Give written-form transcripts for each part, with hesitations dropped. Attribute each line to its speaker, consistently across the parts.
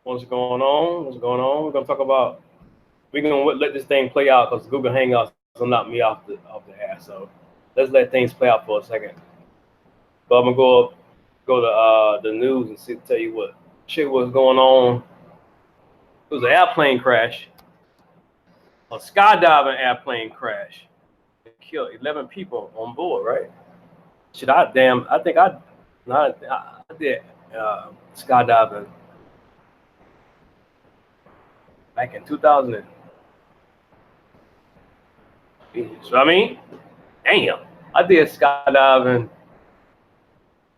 Speaker 1: What's going on? What's going on? We're gonna talk about. We're gonna let this thing play out because Google Hangouts will knock me off the air. So let's let things play out for a second. But I'm gonna go to the news and tell you what shit was going on. It was an airplane crash, a skydiving airplane crash. It killed 11 people on board. Right? Should I damn? I think I did skydiving back in 2000. So I mean, damn, I did skydiving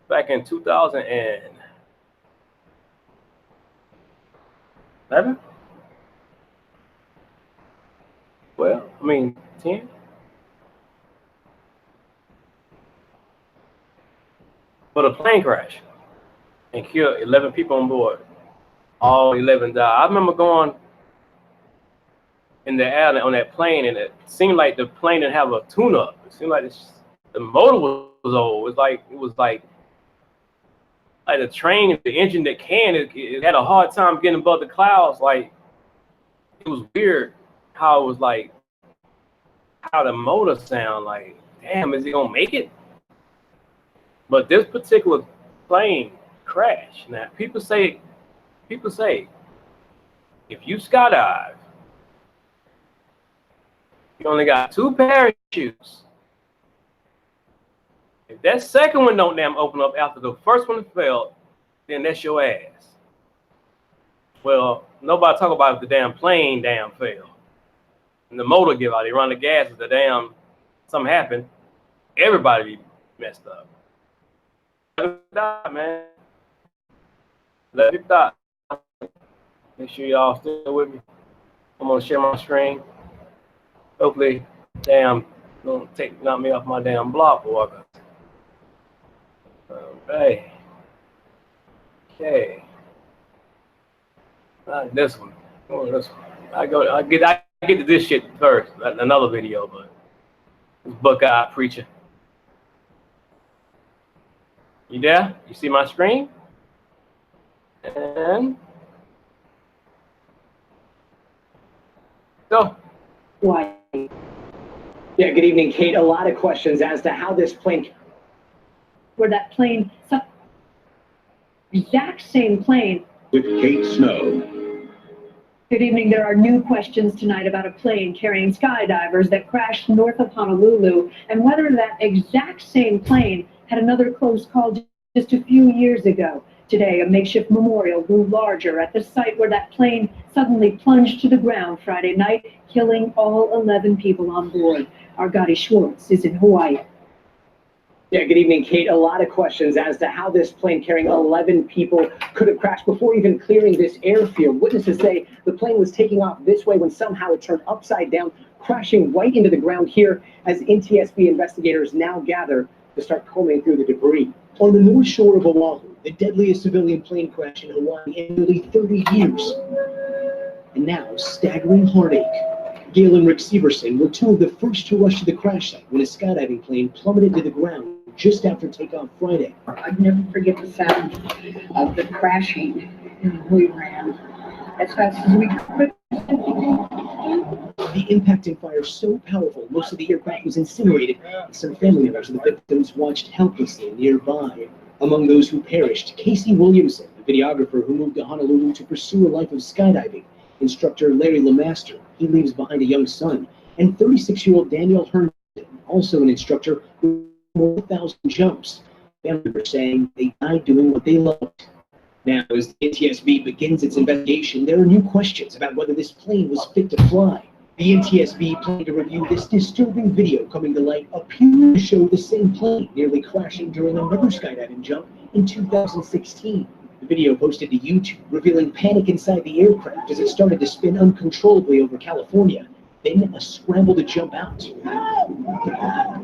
Speaker 1: back in 2011. Well, I mean 10. But a plane crash and killed 11 people on board. All 11 died. I remember going in the air on that plane, and it seemed like the plane didn't have a tune-up. It seemed like the motor was old. It was like the train, the engine that it had a hard time getting above the clouds. Like it was weird how it was like how the motor sound. Like, damn, is he gonna make it? But this particular plane crashed. Now people say if you skydive, you only got 2 parachutes. If that second one don't damn open up after the first one failed, then that's your ass. Well, nobody talk about if the damn plane failed. And the motor give out, they run the gas, if the damn something happened, everybody be messed up. Die, man. Let me die. Make sure y'all still with me. I'm gonna share my screen. Hopefully, damn, don't knock me off my damn block, boy. Okay. Okay. Not this one. Oh, this one. I get to this shit first. Another video, but this Buckeye preacher. You there? You see my screen? And go.
Speaker 2: Why? Yeah, good evening, Kate. A lot of questions as to how this plane...
Speaker 3: Where that plane... exact same plane.
Speaker 4: With Kate Snow.
Speaker 3: Good evening. There are new questions tonight about a plane carrying skydivers that crashed north of Honolulu and whether that exact same plane had another close call just a few years ago. Today, a makeshift memorial grew larger at the site where that plane suddenly plunged to the ground Friday night, killing all 11 people on board. Our Gotti Schwartz is in Hawaii.
Speaker 2: Yeah, good evening, Kate. A lot of questions as to how this plane carrying 11 people could have crashed before even clearing this airfield. Witnesses say the plane was taking off this way when somehow it turned upside down, crashing right into the ground here as NTSB investigators now gather to start combing through the debris.
Speaker 5: On the north shore of Oahu, the deadliest civilian plane crash in Hawaii in nearly 30 years. And now, staggering heartache. Gail and Rick Severson were two of the first to rush to the crash site when a skydiving plane plummeted to the ground just after takeoff Friday.
Speaker 6: I'd never forget the sound of the crashing, and we ran as fast as we could.
Speaker 5: The impact and fire so powerful, most of the aircraft was incinerated, and some family members of the victims watched helplessly nearby. Among those who perished, Casey Williamson, the videographer who moved to Honolulu to pursue a life of skydiving, instructor Larry LeMaster, he leaves behind a young son, and 36-year-old Daniel Herndon, also an instructor who did more than 1,000 jumps. Family members saying they died doing what they loved. Now, as the NTSB begins its investigation, there are new questions about whether this plane was fit to fly. The NTSB plan to review this disturbing video coming to light appears to show the same plane nearly crashing during another skydiving jump in 2016. The video posted to YouTube revealing panic inside the aircraft as it started to spin uncontrollably over California, then a scramble to jump out.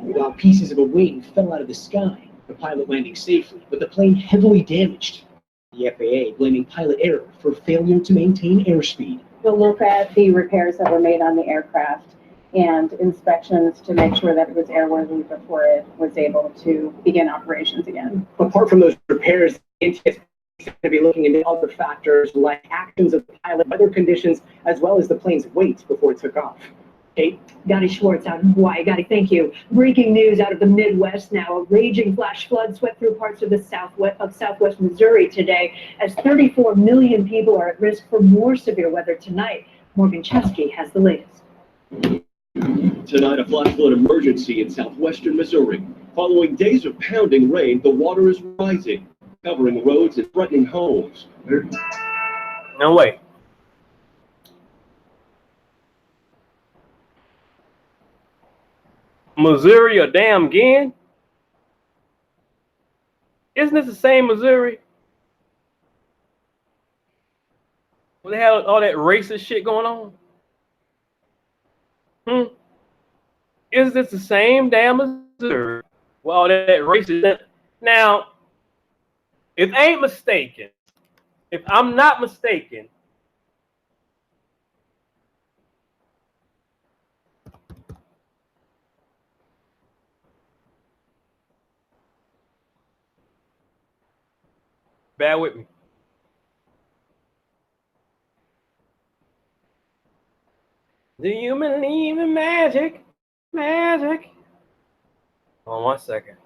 Speaker 5: While pieces of a wing fell out of the sky, the pilot landing safely, but the plane heavily damaged. The FAA blaming pilot error for failure to maintain airspeed.
Speaker 7: We'll look at the repairs that were made on the aircraft and inspections to make sure that it was airworthy before it was able to begin operations again.
Speaker 2: Apart from those repairs, the NTSB going to be looking into other factors like actions of the pilot, weather conditions, as well as the plane's weight before it took off. Kate?
Speaker 3: Gadi Schwartz out in Hawaii. Gadi, thank you. Breaking news out of the Midwest now. A raging flash flood swept through parts of the southwest Missouri today as 34 million people are at risk for more severe weather tonight. Morgan Chesky has the latest.
Speaker 4: Tonight, a flash flood emergency in southwestern Missouri. Following days of pounding rain, the water is rising, covering roads and threatening homes.
Speaker 1: No way. Missouri or damn again? Isn't this the same Missouri? What the hell, all that racist shit going on? Is this the same damn Missouri? Well, all that racist. Now, if I'm not mistaken, bear with me. Do you believe in magic? Magic. Hold on 1 second.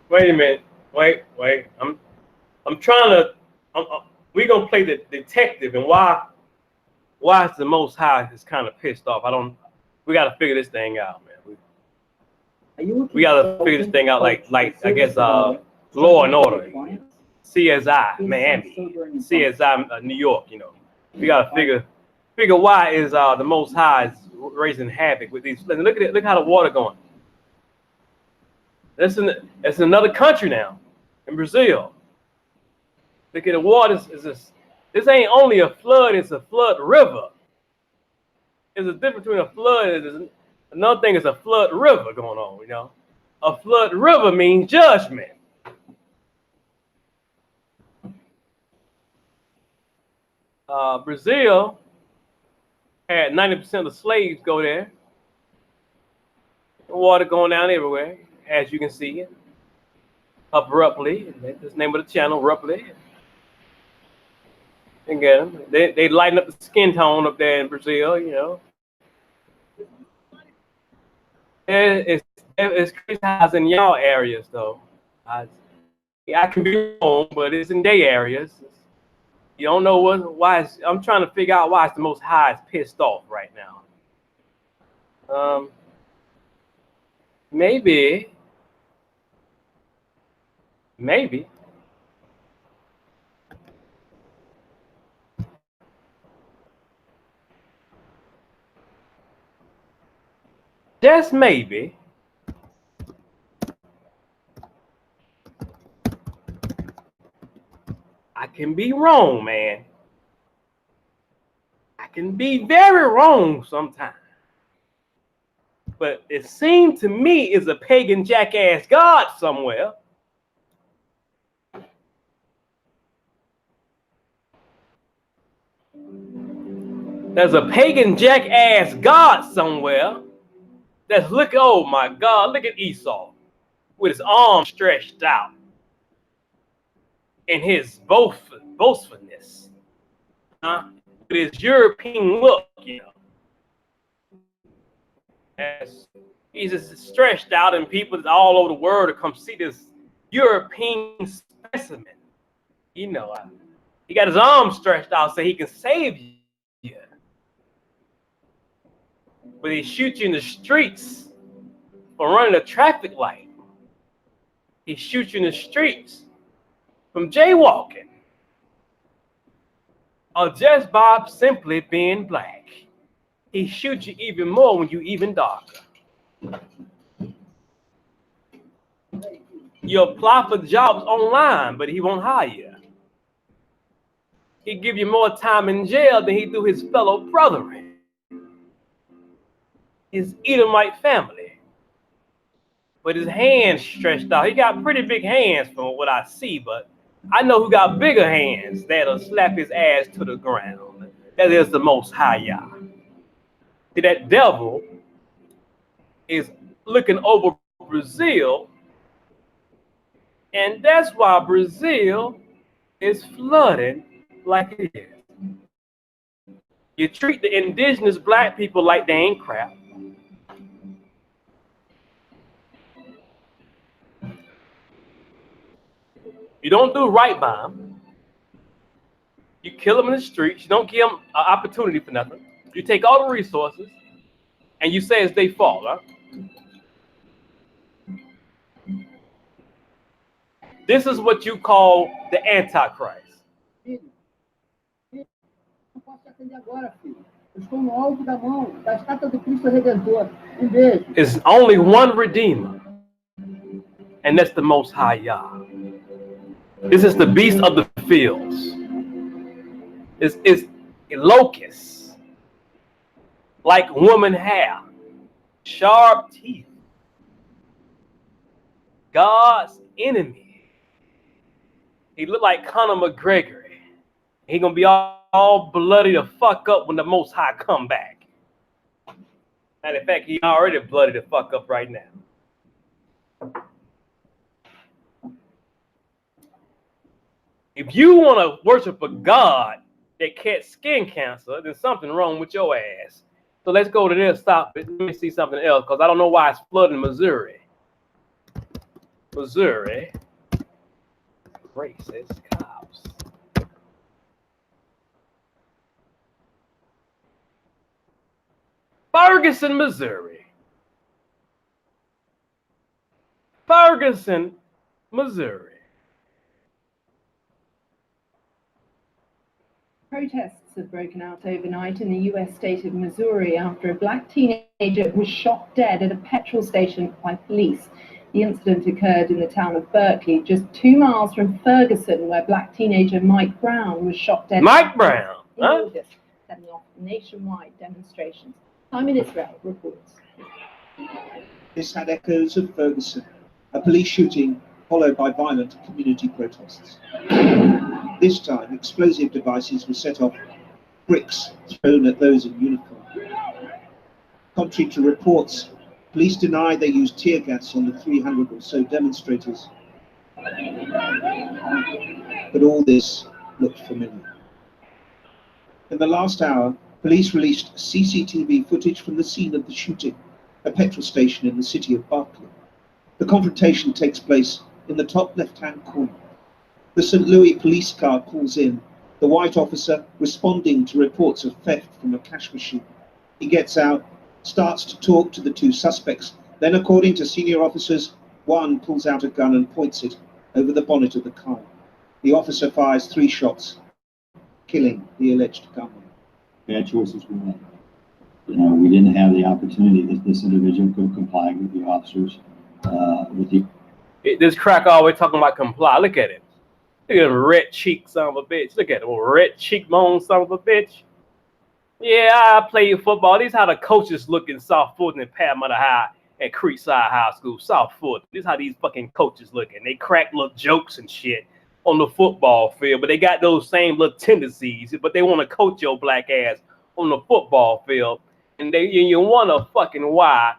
Speaker 1: Wait a minute. Wait. I'm trying to. We're gonna play the detective, and why is the Most High is kind of pissed off? We got to figure this thing out, man. We got to figure this thing out, like I guess Law and Order, CSI Miami, CSI New York. You know, we got to figure why is the Most High is raising havoc with these. Look at it. Look how the water going. It's another country now, in Brazil. Look at the water. This ain't only a flood, it's a flood river. There's a difference between a flood, another thing is a flood river going on, you know. A flood river means judgment. Brazil had 90% of the slaves go there. The water going down everywhere, as you can see it. Abruptly, that's the name of the channel, Abruptly. And get them. They lighten up the skin tone up there in Brazil, you know. It's crazy how it's in y'all areas, though. I can be wrong, but it's in their areas. You don't know why. I'm trying to figure out why it's the Most High is pissed off right now. Maybe. Just maybe. I can be wrong, man. I can be very wrong sometimes. But it seemed to me is a pagan jackass god somewhere. There's a pagan jackass god somewhere. Oh my God, look at Esau with his arms stretched out. in his boastfulness, with his European look, you know. As he's just stretched out, and people all over the world to come see this European specimen. You know, he got his arms stretched out so he can save you. But he shoots you in the streets for running a traffic light. He shoots you in the streets from jaywalking. Or just by simply being black. He shoots you even more when you even darker. You apply for jobs online, but he won't hire you. He give you more time in jail than he do his fellow brethren. His Edomite family. But his hands stretched out. He got pretty big hands from what I see, but I know who got bigger hands that'll slap his ass to the ground. That is the Most High Yah. See, that devil is looking over Brazil, and that's why Brazil is flooded like it is. You treat the indigenous black people like they ain't crap. You don't do right by them. You kill them in the streets. You don't give them an opportunity for nothing. You take all the resources, and you say it's their fault, huh? This is what you call the Antichrist. It's only one Redeemer, and that's the Most High Yah. This is the beast of the fields. It's a locust, like woman hair, sharp teeth, God's enemy. He looked like Conor McGregor. He gonna be all bloody the fuck up when the Most High come back. Matter of fact, he already bloody the fuck up right now. If you want to worship a God that catch skin cancer, then something wrong with your ass. So let's go to this. Stop it. Let me see something else, because I don't know why it's flooding Missouri. Missouri. Racist cops. Ferguson, Missouri. Ferguson, Missouri.
Speaker 8: Protests have broken out overnight in the U.S. state of Missouri after a black teenager was shot dead at a petrol station by police. The incident occurred in the town of Berkeley, just 2 miles from Ferguson, where black teenager Mike Brown was shot dead.
Speaker 1: Mike Brown,
Speaker 8: in August, setting off nationwide demonstrations. Simon Israel reports.
Speaker 9: This had echoes of Ferguson, a police shooting followed by violent community protests. This time, explosive devices were set off, bricks thrown at those in uniform. Contrary to reports, police deny they used tear gas on the 300 or so demonstrators. But all this looked familiar. In the last hour, police released CCTV footage from the scene of the shooting, a petrol station in the city of Berkeley. The confrontation takes place in the top left-hand corner. The St. Louis police car pulls in, the white officer responding to reports of theft from a cash machine. He gets out, starts to talk to the 2 suspects. Then, according to senior officers, one pulls out a gun and points it over the bonnet of the car. The officer fires 3 shots, killing the alleged gunman.
Speaker 10: Bad choices were made. You know, we didn't have the opportunity that this individual could comply with the officers.
Speaker 1: This crack always talking about comply. Look at it. Look at him, red cheek son of a bitch. Look at him, red cheekbone son of a bitch. Yeah, I play football. These how the coaches look in South Fulton and Parramatta High and Creekside High School, South Fulton. This is how these fucking coaches looking. They crack little jokes and shit on the football field, but they got those same little tendencies, but they want to coach your black ass on the football field. And you wonder fucking why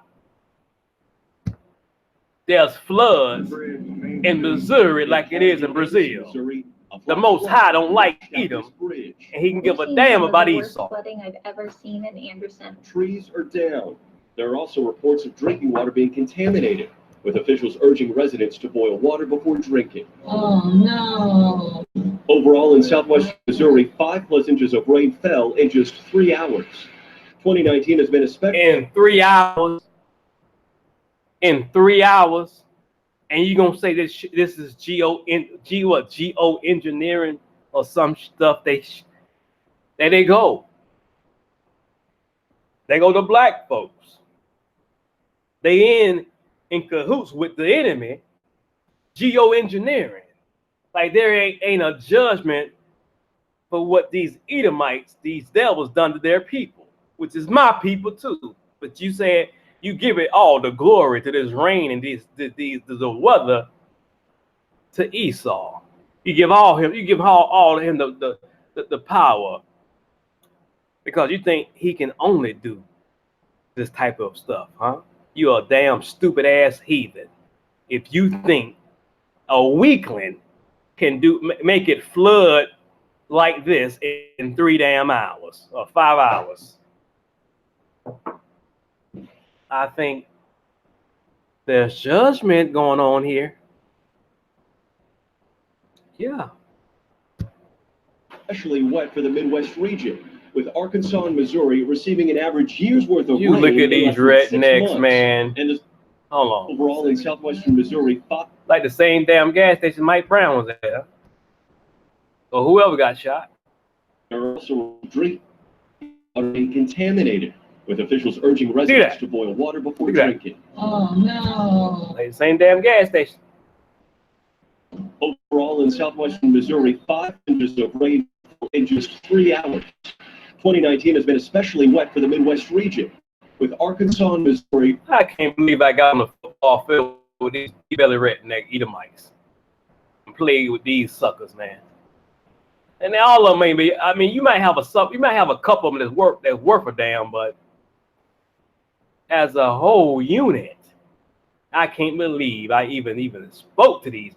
Speaker 1: there's floods in Missouri like it is in Brazil. the Most High don't like Edom,
Speaker 4: Bridge.
Speaker 1: and he can give a
Speaker 11: We've seen
Speaker 1: damn
Speaker 11: some of
Speaker 1: about
Speaker 11: the worst
Speaker 1: Esau.
Speaker 11: flooding I've ever seen in Anderson.
Speaker 4: Trees are down. There are also reports of drinking water being contaminated, with officials urging residents to boil water before drinking.
Speaker 6: Oh, no.
Speaker 4: Overall, in southwestern Missouri, 5+ inches of rain fell in just 3 hours. 2019 has been especially
Speaker 1: In 3 hours. In 3 hours. And you gonna say this is geoengineering or some stuff? There they go. They go to black folks. They in cahoots with the enemy, geoengineering. Like there ain't a judgment for what these Edomites, these devils done to their people, which is my people too. But you said you give it all the glory to this rain and the weather to Esau. You give all of him the power because you think he can only do this type of stuff, huh? You're a damn stupid ass heathen if you think a weakling can make it flood like this in 3 damn hours or 5 hours. I think there's judgment going on here. Yeah.
Speaker 4: especially wet for the Midwest region, with Arkansas and Missouri receiving an average year's worth of
Speaker 1: You
Speaker 4: rain
Speaker 1: look at
Speaker 4: in
Speaker 1: these
Speaker 4: less than 6
Speaker 1: rednecks,
Speaker 4: months.
Speaker 1: man.
Speaker 4: And the
Speaker 1: Hold on.
Speaker 4: overall in southwestern Missouri,
Speaker 1: Like the same damn gas station Mike Brown was at. Or whoever got shot.
Speaker 4: are also drinking water being contaminated, with officials urging residents to boil water before drinking.
Speaker 6: Oh, no.
Speaker 1: Like the same damn gas station.
Speaker 4: Overall in southwestern Missouri, 5 inches of rain in just 3 hours. 2019 has been especially wet for the Midwest region, with Arkansas and Missouri.
Speaker 1: I can't believe I got on the football field with these belly redneck Edomites and played with these suckers, man. And they all of them maybe. I mean, you might have a couple of them that's worth a damn, but as a whole unit, I can't believe I even spoke to these.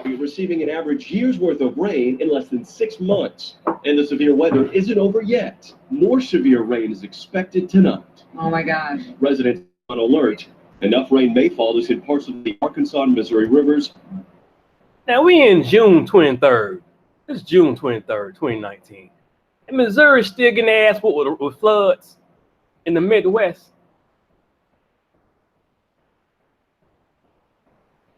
Speaker 4: Receiving an average year's worth of rain in less than 6 months. And the severe weather isn't over yet. More severe rain is expected tonight.
Speaker 6: Oh, my gosh.
Speaker 4: Residents on alert. Enough rain may fall to hit parts of the Arkansas and Missouri rivers.
Speaker 1: Now we in June 23rd. It's June 23rd, 2019. And Missouri's still getting their ass with floods in the Midwest.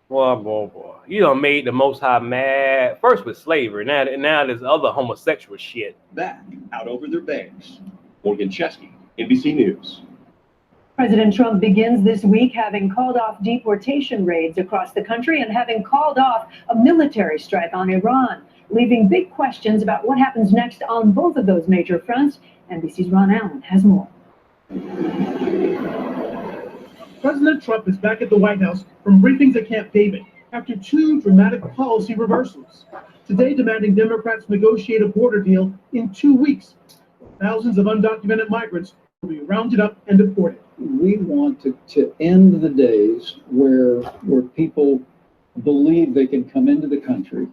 Speaker 1: Boy. You done made the Most High mad. First with slavery, now there's other homosexual shit.
Speaker 4: Back out over their banks. Morgan Chesky, NBC News.
Speaker 3: President Trump begins this week having called off deportation raids across the country and having called off a military strike on Iran, leaving big questions about what happens next on both of those major fronts. NBC's Ron Allen has more.
Speaker 12: President Trump is back at the White House from briefings at Camp David after 2 dramatic policy reversals. Today, demanding Democrats negotiate a border deal in 2 weeks. Thousands of undocumented migrants will be rounded up and deported.
Speaker 13: We want to end the days where people believe they can come into the country,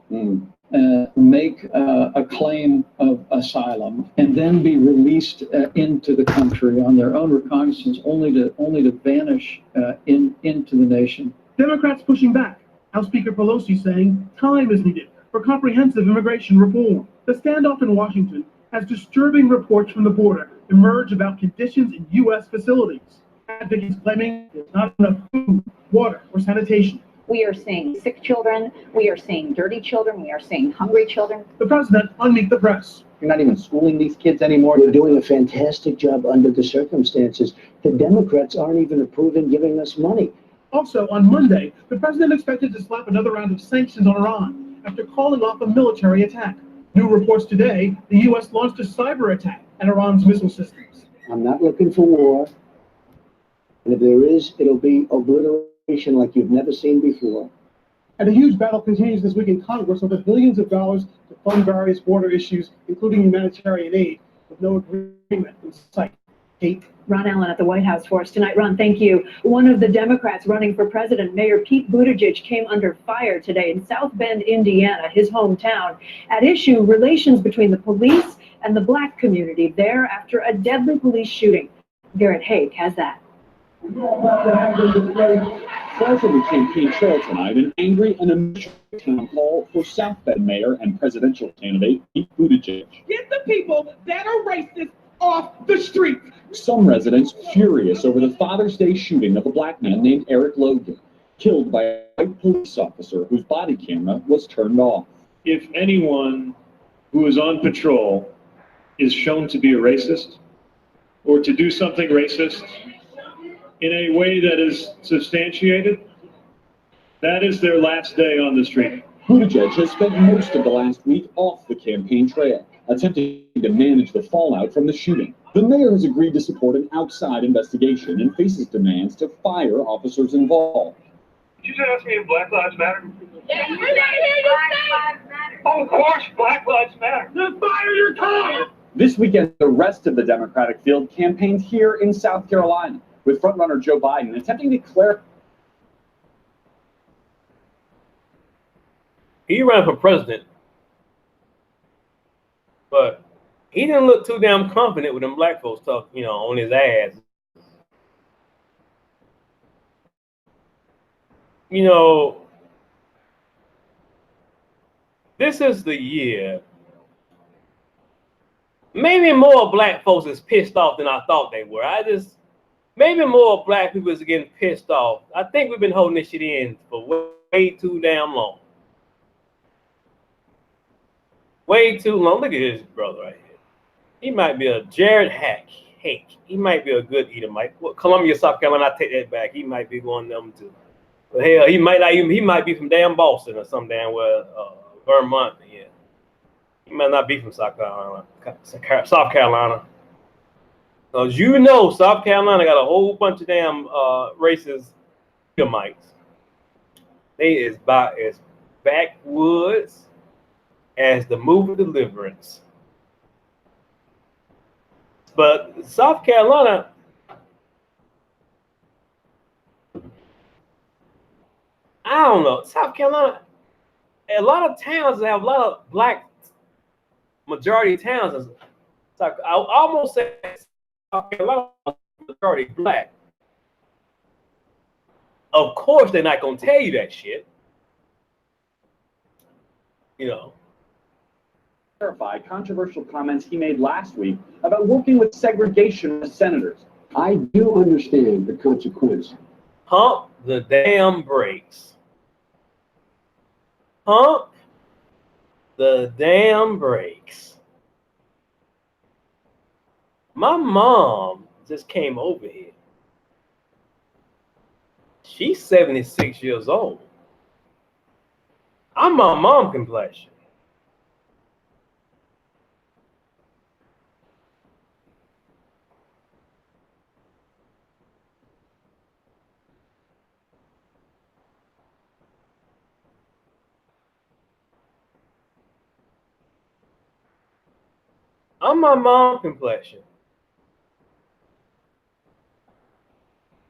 Speaker 13: make a claim of asylum, and then be released into the country on their own recognizance, only to vanish into the nation.
Speaker 12: Democrats pushing back. House Speaker Pelosi saying time is needed for comprehensive immigration reform. The standoff in Washington has disturbing reports from the border emerge about conditions in U.S. facilities. Advocates claiming there's not enough food, water, or sanitation.
Speaker 14: We are seeing sick children. We are seeing dirty children. We are seeing hungry children.
Speaker 12: The president on Meet the Press.
Speaker 2: You're not even schooling these kids anymore. We're doing a fantastic job under the circumstances. The Democrats aren't even approving giving us money.
Speaker 12: Also, on Monday, the president expected to slap another round of sanctions on Iran after calling off a military attack. New reports today, the U.S. launched a cyber attack at Iran's missile systems.
Speaker 2: I'm not looking for war. And if there is, it'll be obliteration like you've never seen before.
Speaker 12: And a huge battle continues this week in Congress over billions of dollars to fund various border issues, including humanitarian aid, with no agreement in sight.
Speaker 5: Kate.
Speaker 3: Ron Allen at the White House for us tonight. Ron, thank you. One of the Democrats running for president, Mayor Pete Buttigieg, came under fire today in South Bend, Indiana, his hometown. At issue, relations between the police and the Black community there after a deadly police shooting. Garrett Haig has that.
Speaker 15: Far from the campaign trail tonight, an angry and emotional town hall for South Bend Mayor and presidential candidate Pete Buttigieg.
Speaker 16: Get the people that are racist off the street.
Speaker 15: Some residents furious over the Father's Day shooting of a Black man named Eric Logan, killed by a white police officer whose body camera was turned off.
Speaker 17: If anyone who is on patrol is shown to be a racist or to do something racist in a way that is substantiated, that is their last day on the street.
Speaker 15: Buttigieg has spent most of the last week off the campaign trail, attempting to manage the fallout from the shooting. The mayor has agreed to support an outside investigation and faces demands to fire officers involved.
Speaker 17: Did you just ask me if Black Lives Matter?
Speaker 16: Yeah, we didn't hear you say.
Speaker 17: Of course, Black Lives Matter. Then fire your tongue.
Speaker 15: This weekend, the rest of the Democratic field campaigned here in South Carolina, with frontrunner Joe Biden attempting to clarify.
Speaker 1: He ran for president, but he didn't look too damn confident with them black folks talk, on his ass. This is the year. Maybe more black folks is pissed off than I thought they were. Maybe more black people is getting pissed off. I think we've been holding this shit in for way too damn long. Way too long. Look at this brother right here. He might be a Jared Hake. He might be a good Edomite. Well, Columbia, South Carolina, I take that back. He might be one of them too. But hell, he might be from damn Boston or some damn Vermont. Yeah. He might not be from South Carolina. Because South Carolina got a whole bunch of damn racist Edomites. They is about as backwoods as the movie Deliverance. But South Carolina, I don't know. South Carolina, a lot of towns have a lot of black majority towns. I almost say South Carolina majority black. Of course, they're not gonna tell you that shit.
Speaker 15: Clarify controversial comments he made last week about working with segregation senators.
Speaker 18: I do understand the consequence.
Speaker 1: Pump the damn brakes. Pump the damn brakes. My mom just came over here. She's 76 years old. I'm my mom complexion. I'm my mom complexion.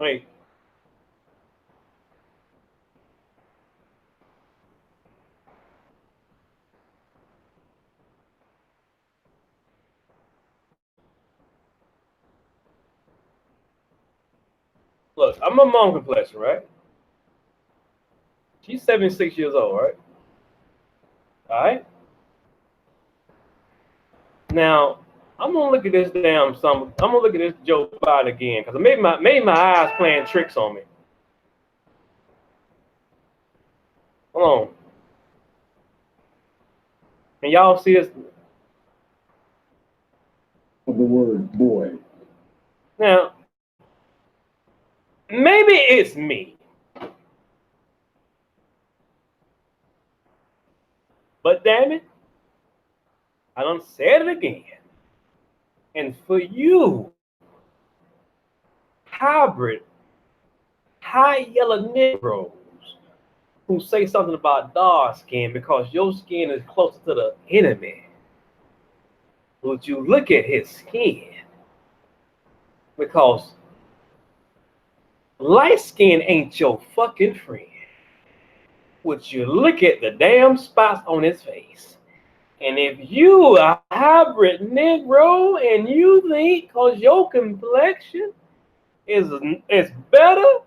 Speaker 1: Wait. Look, I'm my mom complexion, right? She's 76 years old, right? All right. Now, I'm gonna look at this I'm gonna look at this Joe Biden again, because maybe my eyes playing tricks on me. Hold on. Can y'all see this?
Speaker 18: Of the word boy.
Speaker 1: Now, maybe it's me. But damn it, I done said it again. And for you, hybrid, high yellow Negroes who say something about dark skin because your skin is closer to the enemy, would you look at his skin Because light skin ain't your fucking friend. Would you look at the damn spots on his face? And if you a hybrid Negro and you think because your complexion is better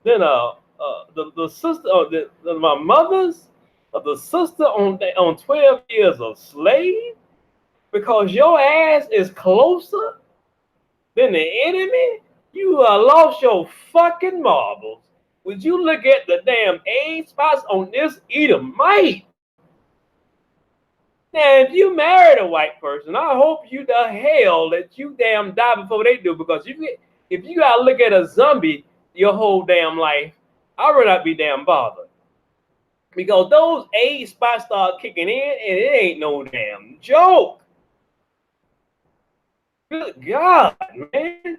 Speaker 1: than the sister than my mother's, or the sister on 12 years of slave, because your ass is closer than the enemy, you lost your fucking marbles. Would you look at the damn age spots on this Edomite? Now, if you married a white person, I hope you the hell that you damn die before they do, because if you gotta look at a zombie your whole damn life, I would not be damn bothered. Because those age spots start kicking in, and it ain't no damn joke. Good God, man.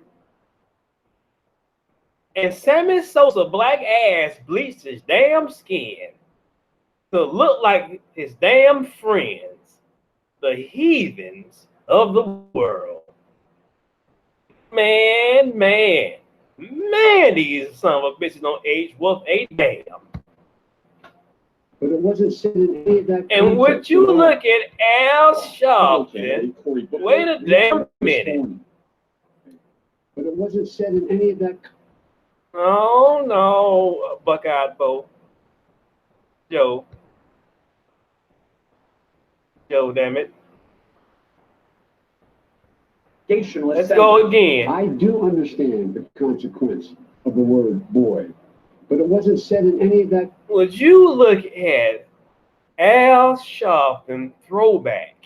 Speaker 1: And Sammy Sosa black ass bleached his damn skin to look like his damn friends, the heathens of the world. Man, these son of a bitches don't age worth a damn.
Speaker 18: But it wasn't said in any of that.
Speaker 1: And would you look at Al Sharpton? Wait a damn minute.
Speaker 18: But it wasn't said in any of that.
Speaker 1: Oh no, Buckeyed Bo. Joe, damn it. Let's go again.
Speaker 18: I do understand the consequence of the word boy, but it wasn't said in any of that.
Speaker 1: Would you look at Al Sharpton throwback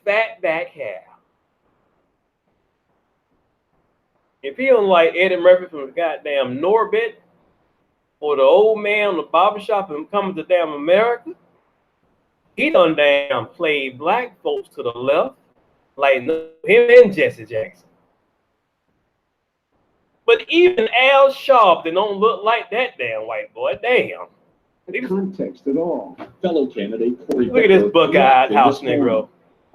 Speaker 1: fatback hair? If he don't like Eddie Murphy from the goddamn Norbit, or the old man on the barbershop and coming to damn America, he done damn played black folks to the left, like him and Jesse Jackson. But even Al Sharpton don't look like that damn white boy. Damn.
Speaker 18: The context at all.
Speaker 15: Fellow candidate Cory
Speaker 1: Look at this
Speaker 15: Booker
Speaker 1: buck-eyed
Speaker 15: in
Speaker 1: house
Speaker 15: this forum.
Speaker 1: Negro.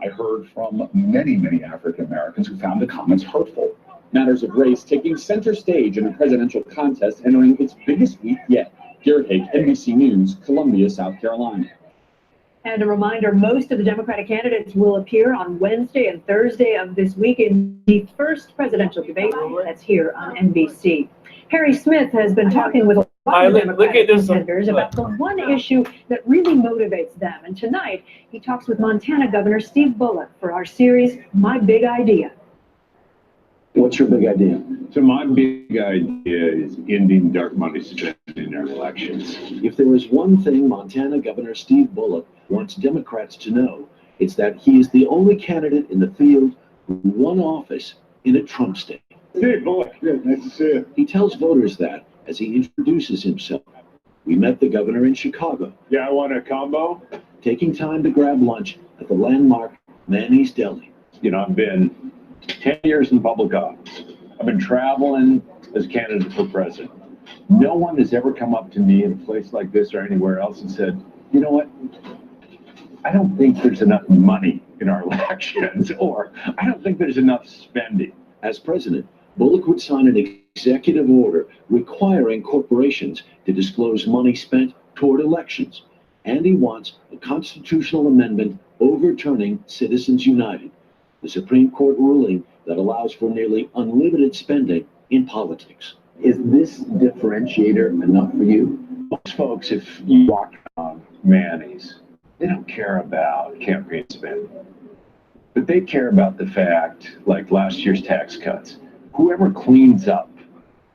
Speaker 19: I heard from many African Americans who found the comments hurtful.
Speaker 15: Matters of race taking center stage in a presidential contest entering its biggest week yet. Garrett Haake, NBC News, Columbia, South Carolina.
Speaker 3: And a reminder, most of the Democratic candidates will appear on Wednesday and Thursday of this week in the first presidential debate that's here on NBC. Harry Smith has been talking with a lot of Democratic contenders about the one issue that really motivates them. And tonight, he talks with Montana Governor Steve Bullock for our series, My Big Idea.
Speaker 18: What's your big idea?
Speaker 19: So my big idea is ending dark money spending in our elections.
Speaker 20: If there is one thing Montana Governor Steve Bullock wants Democrats to know, it's that he is the only candidate in the field who won office in a Trump state.
Speaker 19: Steve Bullock, good, nice to see you.
Speaker 20: He tells voters that as he introduces himself. We met the governor in Chicago.
Speaker 19: Yeah, I want a combo.
Speaker 20: Taking time to grab lunch at the landmark Manny's Deli.
Speaker 19: You know, I've been 10 years in public office. I've been traveling as candidate for president. No one has ever come up to me in a place like this or anywhere else and said, you know what? I don't think there's enough money in our elections, or I don't think there's enough spending.
Speaker 20: As president, Bullock would sign an executive order requiring corporations to disclose money spent toward elections. And he wants a constitutional amendment overturning Citizens United, the Supreme Court ruling that allows for nearly unlimited spending in politics.
Speaker 18: Is this differentiator enough for you?
Speaker 19: Most folks, if you walk around Manny's, they don't care about campaign spending. But they care about the fact, like last year's tax cuts, whoever cleans up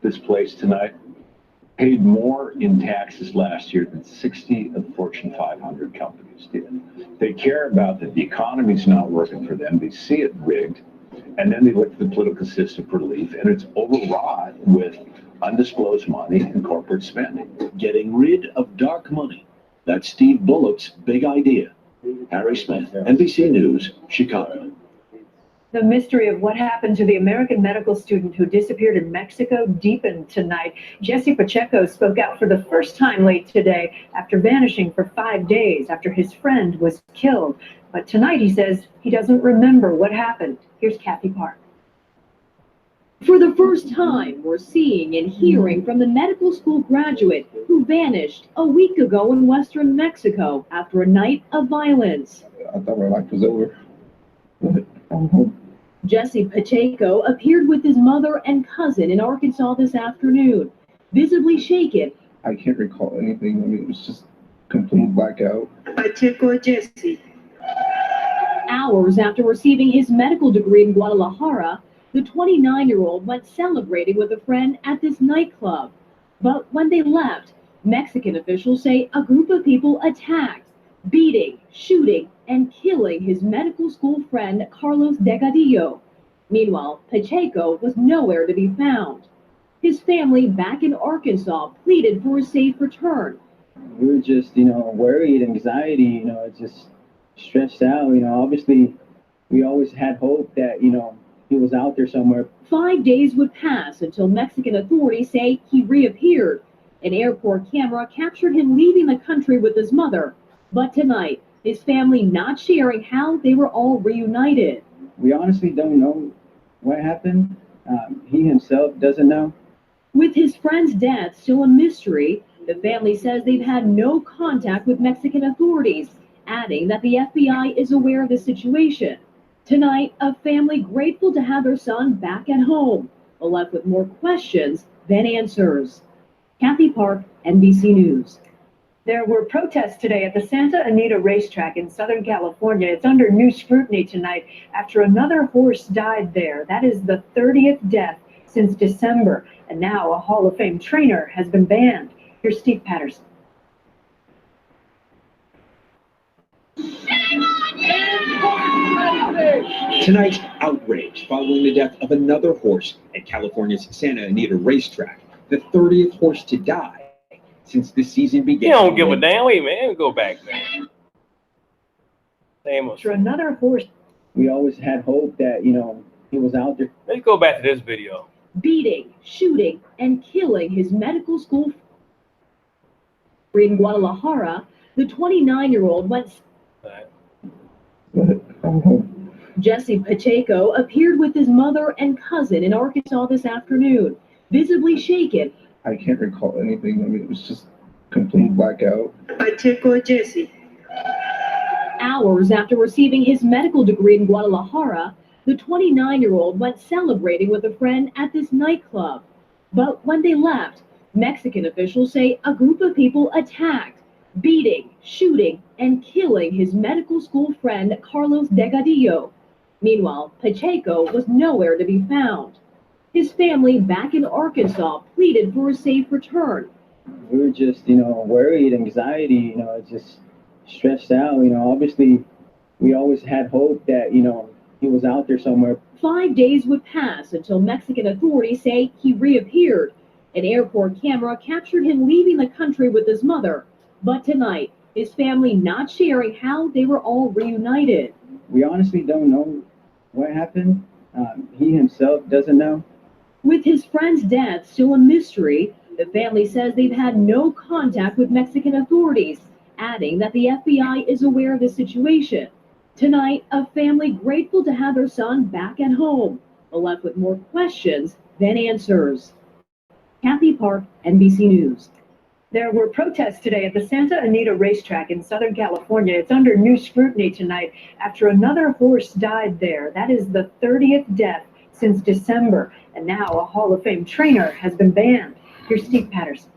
Speaker 19: this place tonight paid more in taxes last year than 60 of the Fortune 500 companies did. They care about that the economy's not working for them. They see it rigged. And then they look to the political system for relief, and it's overwrought with undisclosed money and corporate spending.
Speaker 20: Getting rid of dark money. That's Steve Bullock's big idea. Harry Smith, NBC News, Chicago.
Speaker 3: The mystery of what happened to the American medical student who disappeared in Mexico deepened tonight. Jesse Pacheco spoke out for the first time late today after vanishing for 5 days after his friend was killed. But tonight he says he doesn't remember what happened. Here's Kathy Park.
Speaker 21: For the first time, we're seeing and hearing from the medical school graduate who vanished a week ago in western Mexico after a night of violence.
Speaker 9: I thought my life was over.
Speaker 21: Jesse Pacheco appeared with his mother and cousin in Arkansas this afternoon, visibly shaken.
Speaker 9: I can't recall anything. I mean, it was just complete blackout.
Speaker 21: Pacheco Jesse. Hours after receiving his medical degree in Guadalajara, the 29-year-old went celebrating with a friend at this nightclub. But when they left, Mexican officials say a group of people attacked, beating, shooting, and killing his medical school friend Carlos Delgadillo. Meanwhile, Pacheco was nowhere to be found. His family back in Arkansas pleaded for a safe return.
Speaker 22: We were just, worried, anxiety, just stressed out. Obviously, we always had hope that, he was out there somewhere.
Speaker 21: 5 days would pass until Mexican authorities say he reappeared. An airport camera captured him leaving the country with his mother. But tonight, his family not sharing how they were all reunited.
Speaker 22: We honestly don't know what happened. He himself doesn't know.
Speaker 21: With his friend's death still a mystery, the family says they've had no contact with Mexican authorities, adding that the FBI is aware of the situation. Tonight, a family grateful to have their son back at home, but left with more questions than answers. Kathy Park, NBC News.
Speaker 3: There were protests today at the Santa Anita racetrack in Southern California. It's under new scrutiny tonight after another horse died there. That is the 30th death since December. And now a Hall of Fame trainer has been banned. Here's Steve Patterson.
Speaker 23: Tonight's outrage following the death of another horse at California's Santa Anita racetrack, the 30th horse to die since the season began.
Speaker 1: You don't give a damn. Wait, man. Go back, man.
Speaker 3: After another horse.
Speaker 22: We always had hope that, he was out there.
Speaker 1: Let's go back to this video.
Speaker 21: Beating, shooting, and killing his medical school in Guadalajara, the 29-year-old went. Jesse Pacheco appeared with his mother and cousin in Arkansas this afternoon, visibly shaken.
Speaker 9: I can't recall anything. I mean, it was just complete blackout.
Speaker 21: Pacheco Jesse. Hours after receiving his medical degree in Guadalajara, the 29-year-old went celebrating with a friend at this nightclub. But when they left, Mexican officials say a group of people attacked, beating, shooting, and killing his medical school friend Carlos Delgadillo. Meanwhile, Pacheco was nowhere to be found. His family back in Arkansas pleaded for a safe return.
Speaker 22: We were just, worried, anxiety, just stressed out. Obviously, we always had hope that, he was out there somewhere.
Speaker 21: 5 days would pass until Mexican authorities say he reappeared. An airport camera captured him leaving the country with his mother. But tonight, his family not sharing how they were all reunited.
Speaker 22: We honestly don't know what happened. He himself doesn't know.
Speaker 21: With his friend's death still a mystery, the family says they've had no contact with Mexican authorities, adding that the FBI is aware of the situation. Tonight, a family grateful to have their son back at home, but left with more questions than answers. Kathy Park, NBC News.
Speaker 3: There were protests today at the Santa Anita racetrack in Southern California. It's under new scrutiny tonight after another horse died there. That is the 30th death since December. And now a Hall of Fame trainer has been banned. Here's Steve Patterson.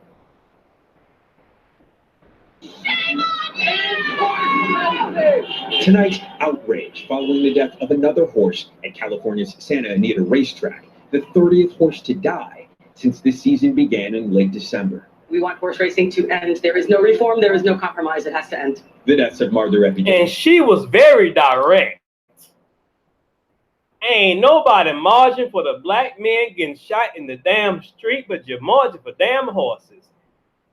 Speaker 23: Tonight's outrage following the death of another horse at California's Santa Anita racetrack, the 30th horse to die since the season began in late December.
Speaker 24: We want horse racing to end. There is no reform. There is no compromise. It has to end.
Speaker 23: The deaths of Martha Reputation.
Speaker 1: And she was very direct. Ain't nobody marching for the black men getting shot in the damn street, but you're marching for damn horses.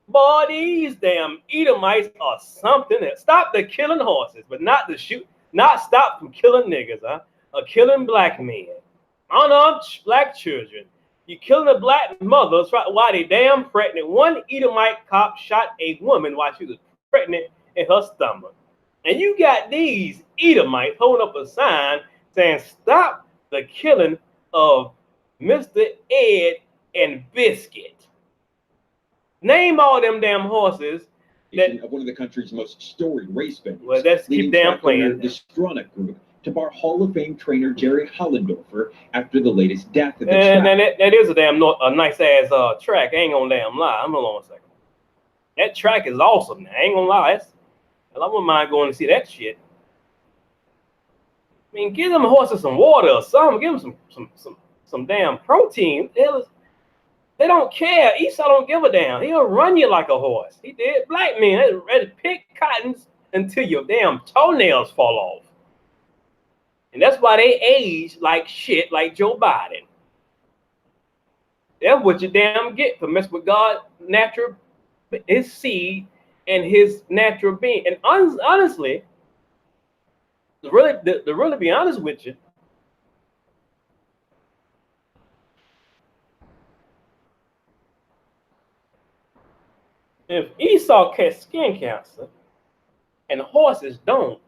Speaker 1: Boy, these damn Edomites are something else. Stop the killing horses, but not the shoot, not stop from killing niggas, huh? Or killing black men. Unarmed black children. You killing a black mother while they damn pregnant. One Edomite cop shot a woman while she was pregnant in her stomach. And you got these Edomites holding up a sign saying, "Stop the killing of Mr. Ed and Biscuit." Name all them damn horses.
Speaker 23: Of one of the country's most storied race venues.
Speaker 1: Well, let's keep damn playing.
Speaker 23: The Stronach Group to bar Hall of Fame trainer Jerry Hollendorfer after the latest death at the
Speaker 1: And
Speaker 23: track.
Speaker 1: that is a nice ass track. I ain't gonna damn lie. Hold on a second. That track is awesome. I ain't gonna lie. I wouldn't mind going to see that shit. I mean, give them horses some water or something. Give them some damn protein. They don't care. Esau don't give a damn. He'll run you like a horse. He did. Black men, they pick cottons until your damn toenails fall off. And that's why they age like shit, like Joe Biden. That's what you damn get for messing with God's natural, his seed and his natural being. And honestly, to really be honest with you, if Esau catch skin cancer and horses don't,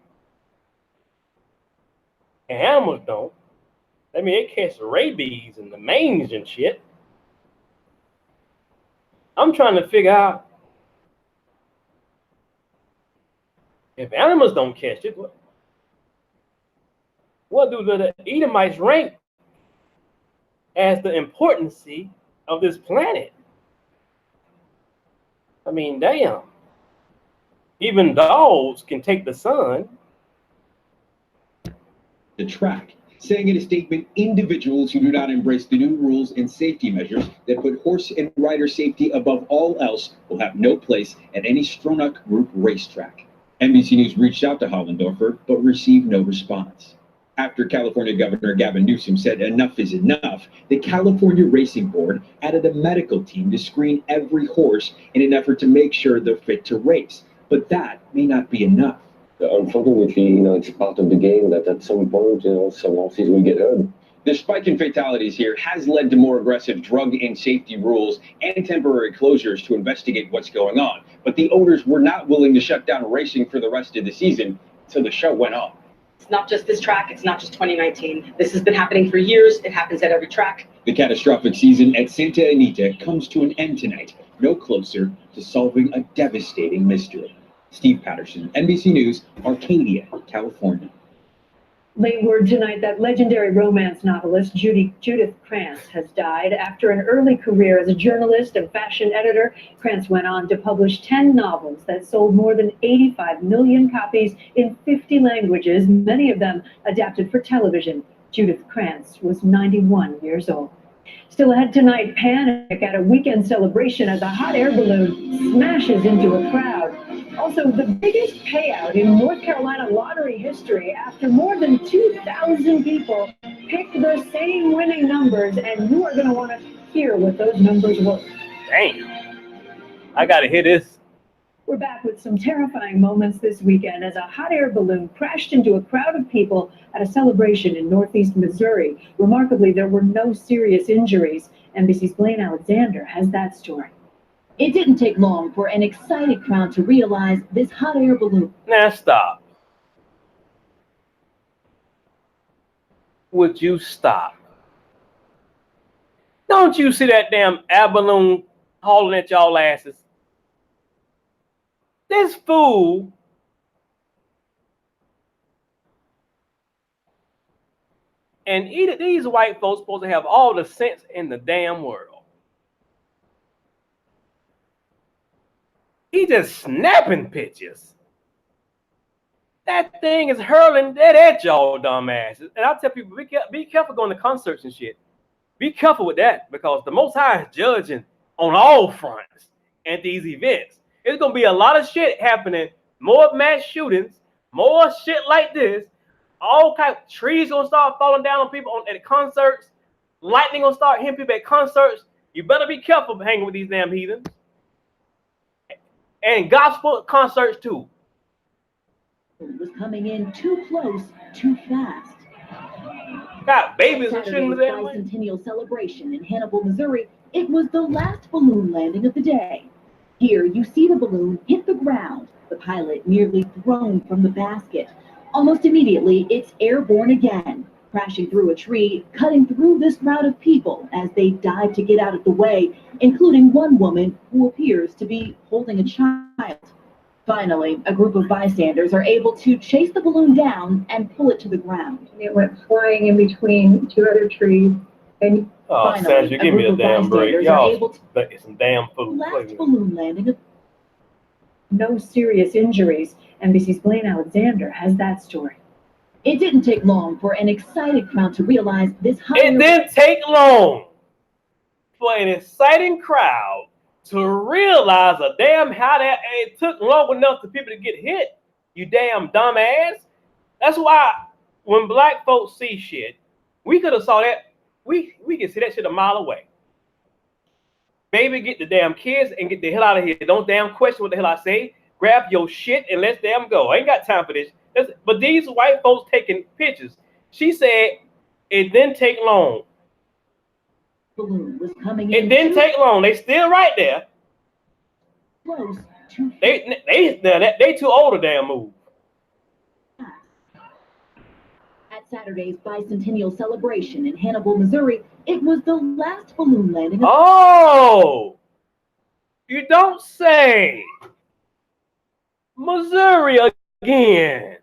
Speaker 1: and animals don't, I mean, they catch rabies and the mange and shit. I'm trying to figure out if animals don't catch it, what do the Edomites rank as the importance of this planet? I mean, damn. Even dogs can take the sun.
Speaker 23: The track, saying in a statement, individuals who do not embrace the new rules and safety measures that put horse and rider safety above all else will have no place at any Stronach Group racetrack. NBC News reached out to Hollendorfer, but received no response. After California Governor Gavin Newsom said enough is enough, the California Racing Board added a medical team to screen every horse in an effort to make sure they're fit to race. But that may not be enough.
Speaker 7: Unfortunately, it's part of the game that at some point, some horses will get hurt.
Speaker 23: The spike in fatalities here has led to more aggressive drug and safety rules and temporary closures to investigate what's going on. But the owners were not willing to shut down racing for the rest of the season until the show went on.
Speaker 24: It's not just this track. It's not just 2019. This has been happening for years. It happens at every track.
Speaker 23: The catastrophic season at Santa Anita comes to an end tonight, no closer to solving a devastating mystery. Steve Patterson, NBC News, Arcadia, California.
Speaker 3: Late word tonight that legendary romance novelist Judith Krantz has died after an early career as a journalist and fashion editor. Krantz went on to publish 10 novels that sold more than 85 million copies in 50 languages, many of them adapted for television. Judith Krantz was 91 years old. Still ahead tonight, panic at a weekend celebration as a hot air balloon smashes into a crowd. Also, the biggest payout in North Carolina lottery history after more than 2,000 people picked the same winning numbers, and you are going to want to hear what those numbers were.
Speaker 1: Damn. I got to hear this.
Speaker 3: We're back with some terrifying moments this weekend as a hot air balloon crashed into a crowd of people at a celebration in northeast Missouri. Remarkably, there were no serious injuries. NBC's Blaine Alexander has that story.
Speaker 8: It didn't take long for an excited crowd to realize this hot air balloon.
Speaker 1: Now stop. Would you stop? Don't you see that damn air balloon hauling at y'all asses? This fool and these white folks supposed to have all the sense in the damn world. He just snapping pictures. That thing is hurling dead at y'all dumbasses. And I tell people, be careful going to concerts and shit. Be careful with that, because the Most High is judging on all fronts at these events. There's going to be a lot of shit happening, more mass shootings, more shit like this. All kind of trees going to start falling down on people at concerts. Lightning going to start hitting people at concerts. You better be careful hanging with these damn heathens. And gospel concerts too.
Speaker 8: It was coming in too close, too fast.
Speaker 1: Got babies and
Speaker 8: Saturday's
Speaker 1: shit in
Speaker 8: bicentennial celebration in Hannibal, Missouri. It was the last balloon landing of the day. Here, you see the balloon hit the ground, the pilot nearly thrown from the basket. Almost immediately, it's airborne again, crashing through a tree, cutting through this crowd of people as they dive to get out of the way, including one woman who appears to be holding a child. Finally, a group of bystanders are able to chase the balloon down and pull it to the ground.
Speaker 3: It went flying in between two other trees, and
Speaker 1: Oh,
Speaker 8: Finally,
Speaker 1: Sandra,
Speaker 8: a
Speaker 1: give me a
Speaker 8: group of
Speaker 1: damn break.
Speaker 8: bystanders are
Speaker 1: Y'all
Speaker 8: able to
Speaker 1: get some damn food.
Speaker 8: last balloon landing.
Speaker 3: no serious injuries. NBC's Blaine Alexander has that story.
Speaker 8: It didn't take long for an excited crowd to realize this
Speaker 1: It didn't take long for an exciting crowd to realize a damn how that it took long enough for people to get hit. You damn dumbass. That's why when black folks see shit, we could have saw that. We can see that shit a mile away. Baby, get the damn kids and get the hell out of here. Don't damn question what the hell I say. Grab your shit and let's damn go. I ain't got time for this. But these white folks taking pictures. She said it didn't take long.
Speaker 8: Balloon was coming
Speaker 1: It
Speaker 8: in
Speaker 1: didn't
Speaker 8: too
Speaker 1: take long. They still right there.
Speaker 8: close to
Speaker 1: They too old to damn move.
Speaker 8: At Saturday's bicentennial celebration in Hannibal, Missouri, it was the last balloon landing.
Speaker 1: Oh, you don't say. Missouri again.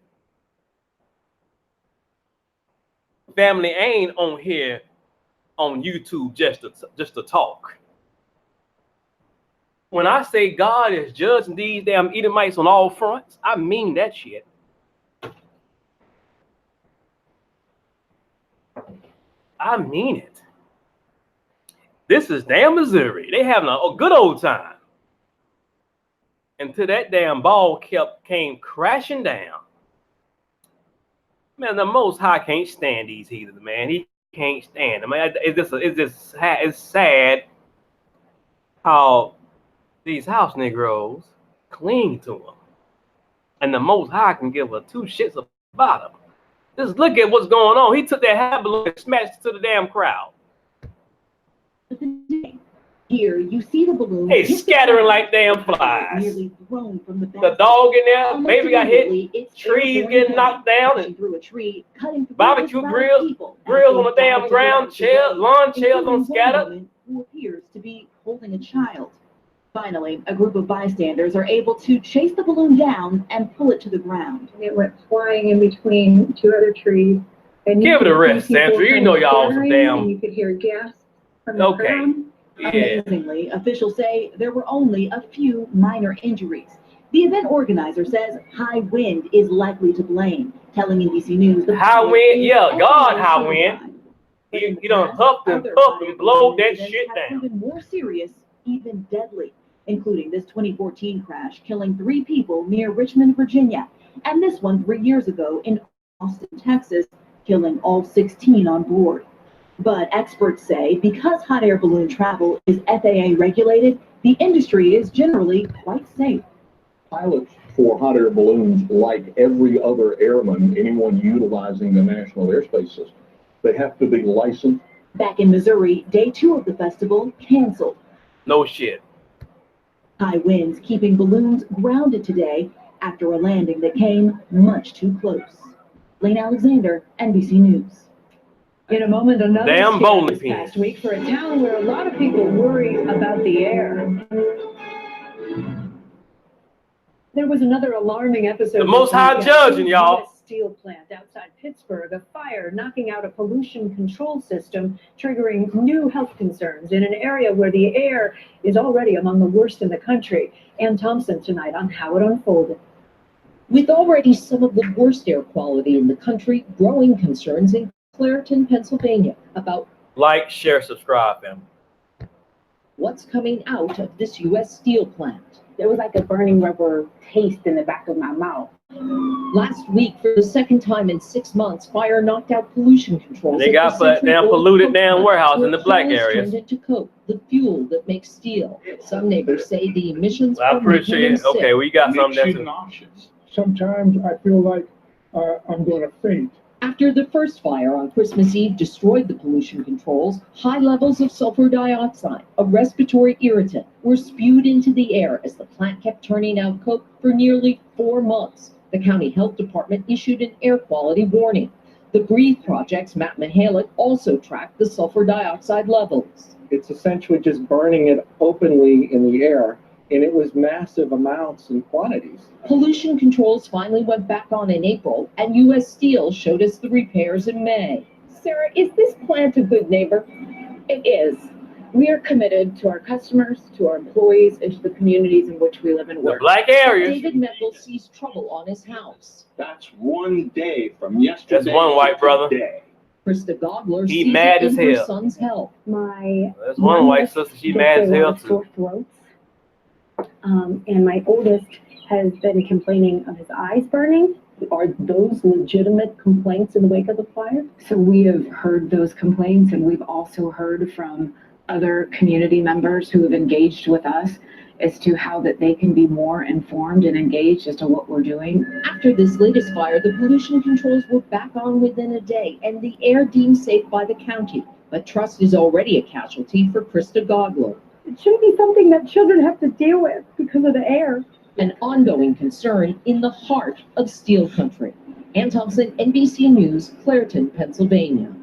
Speaker 1: Family ain't on here on YouTube just to talk. When I say God is judging these damn Edomites on all fronts, I mean that shit. I mean it. This is damn Missouri. They having a good old time. Until that damn ball came crashing down. Man, the Most High can't stand these heathens, man. He can't stand them. Man, it's sad how these house Negroes cling to him. And the Most High can give a two shits about him. Just look at what's going on. He took that hat balloon and smashed it to the damn crowd.
Speaker 8: Here, you see the balloon.
Speaker 1: Hey, scattering like damn flies.
Speaker 8: Nearly thrown from the
Speaker 1: The dog in there,
Speaker 8: Almost
Speaker 1: baby got hit.
Speaker 8: immediately, it's
Speaker 1: Trees
Speaker 8: airborne
Speaker 1: getting
Speaker 8: again,
Speaker 1: knocked down,
Speaker 8: crashing
Speaker 1: and
Speaker 8: through a tree, cutting through
Speaker 1: barbecue
Speaker 8: this crowd of
Speaker 1: grills,
Speaker 8: people as
Speaker 1: grills on
Speaker 8: they
Speaker 1: the damn
Speaker 8: dive to
Speaker 1: ground,
Speaker 8: get out of the way,
Speaker 1: lawn chairs
Speaker 8: including
Speaker 1: on
Speaker 8: one
Speaker 1: scattered.
Speaker 8: woman who appears to be holding a child. Finally, a group of bystanders are able to chase the balloon down and pull it to the ground.
Speaker 3: It went flying in between two other trees. And
Speaker 1: Give it a rest,
Speaker 3: people
Speaker 1: Sandra. You
Speaker 3: kind
Speaker 1: know
Speaker 3: of
Speaker 1: y'all some
Speaker 3: scattering,
Speaker 1: damn.
Speaker 3: And you could hear gas from the
Speaker 1: Okay.
Speaker 3: ground.
Speaker 1: Yeah.
Speaker 8: Amazingly, officials say there were only a few minor injuries. The event organizer says high wind is likely to blame, telling NBC News the
Speaker 1: High
Speaker 8: pilot
Speaker 1: wind,
Speaker 8: is
Speaker 1: yeah, God,
Speaker 8: FAA
Speaker 1: high wind.
Speaker 8: certified.
Speaker 1: You done huffed and puffed and blowed that shit
Speaker 8: Have
Speaker 1: down.
Speaker 8: proven more serious, even deadly, including this 2014 crash killing 3 people near Richmond, Virginia, and this one 3 years ago in Austin, Texas, killing all 16 on board. But experts say because hot air balloon travel is FAA regulated, the industry is generally quite safe.
Speaker 15: Pilots for hot air balloons, like every other airman, anyone utilizing the National Airspace System, they have to be licensed.
Speaker 8: Back in Missouri, day 2 of the festival canceled.
Speaker 1: No shit.
Speaker 8: High winds keeping balloons grounded today after a landing that came much too close. Blaine Alexander, NBC News.
Speaker 3: In a moment, another
Speaker 1: Damn
Speaker 3: scare
Speaker 1: bowling
Speaker 3: this
Speaker 1: pins.
Speaker 3: past week for a town where a lot of people worry about the air. There was another alarming episode.
Speaker 1: The Most High
Speaker 3: this week at
Speaker 1: judging,
Speaker 3: a
Speaker 1: y'all.
Speaker 3: US steel plant outside Pittsburgh. A fire knocking out a pollution control system, triggering new health concerns in an area where the air is already among the worst in the country. Ann Thompson tonight on how it unfolded.
Speaker 4: With already some of the worst air quality in the country, growing concerns in Clairton, Pennsylvania, about
Speaker 1: Like, share, subscribe, family.
Speaker 4: what's coming out of this U.S. steel plant.
Speaker 6: There was like a burning rubber taste in the back of my mouth.
Speaker 4: Last week, for the second time in 6 months, fire knocked out pollution controls.
Speaker 1: They
Speaker 4: at
Speaker 1: got
Speaker 4: the
Speaker 1: that
Speaker 4: Century
Speaker 1: damn
Speaker 4: Oil
Speaker 1: polluted
Speaker 4: Coke
Speaker 1: damn
Speaker 4: plant,
Speaker 1: warehouse in
Speaker 4: where
Speaker 1: the black
Speaker 4: fires
Speaker 1: areas.
Speaker 4: turned into coke, the fuel that makes steel. Some neighbors say the emissions
Speaker 1: I
Speaker 4: are making
Speaker 1: appreciate
Speaker 4: them
Speaker 1: it. Okay,
Speaker 4: sick.
Speaker 1: we got something that's
Speaker 18: Sometimes I feel like I'm going to faint.
Speaker 4: After the first fire on Christmas Eve destroyed the pollution controls, high levels of sulfur dioxide, a respiratory irritant, were spewed into the air as the plant kept turning out coke for nearly 4 months. The county health department issued an air quality warning. The Breathe Project's Matt Mihalik also tracked the sulfur dioxide levels.
Speaker 10: It's essentially just burning it openly in the air, and it was massive amounts and quantities.
Speaker 4: Pollution controls finally went back on in April, and U.S. Steel showed us the repairs in May.
Speaker 6: Sarah, is this plant a good neighbor? It is. We are committed to our customers, to our employees, and to the communities in which we live and
Speaker 1: The
Speaker 6: work.
Speaker 1: black areas.
Speaker 4: David Meckel sees trouble on his house.
Speaker 19: That's one day from yesterday.
Speaker 1: That's one white brother.
Speaker 19: Today.
Speaker 4: Krista Godler
Speaker 1: He
Speaker 4: sees
Speaker 1: mad
Speaker 4: it
Speaker 1: as
Speaker 4: in her
Speaker 1: hell.
Speaker 4: son's health.
Speaker 6: My
Speaker 1: That's one white sister. She mad as hell too.
Speaker 6: sore throats. And my oldest has been complaining of his eyes burning. Are those legitimate complaints in the wake of the fire? So we have heard those complaints, and we've also heard from other community members who have engaged with us as to how that they can be more informed and engaged as to what we're doing.
Speaker 4: After this latest fire, the pollution controls were back on within a day, and the air deemed safe by the county. But trust is already a casualty for Krista Godler.
Speaker 6: It shouldn't be something that children have to deal with because of the air.
Speaker 4: An ongoing concern in the heart of steel country. Ann Thompson, NBC News, Clairton, Pennsylvania.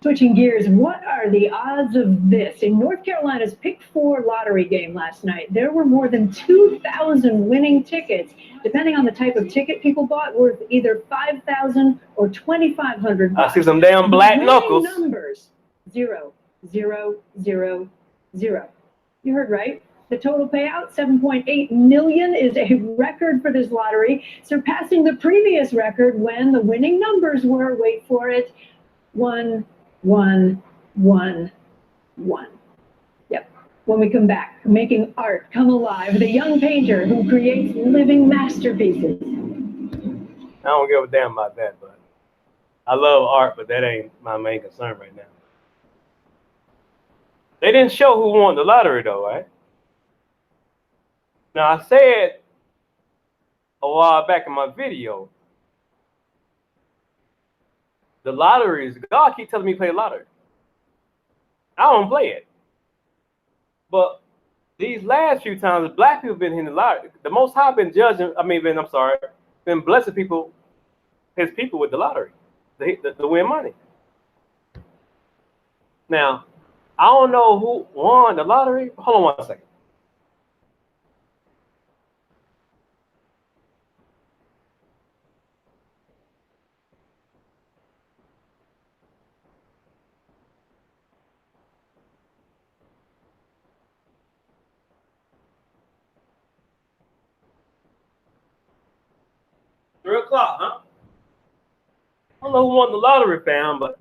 Speaker 3: Switching gears, what are the odds of this? In North Carolina's Pick 4 lottery game last night, there were more than 2,000 winning tickets, depending on the type of ticket people bought, worth either $5,000 or $2,500.
Speaker 1: I see some damn black
Speaker 3: Winning
Speaker 1: knuckles.
Speaker 3: Numbers 0, 0, 0, 0. You heard right. The total payout, $7.8 million, is a record for this lottery, surpassing the previous record when the winning numbers were, wait for it, 1, 1, 1, 1. Yep. When we come back, making art come alive, the young painter who creates living masterpieces.
Speaker 1: I don't give a damn about that, but I love art, but that ain't my main concern right now. They didn't show who won the lottery though, right? Now I said a while back in my video, the lotteries, God keep telling me to play the lottery. I don't play it. But these last few times, black people been in the lottery. The Most High been judging, been blessing people, his people with the lottery, the win money. Now, I don't know who won the lottery. Hold on one second. $3 o'clock, huh? I don't know who won the lottery, fam, but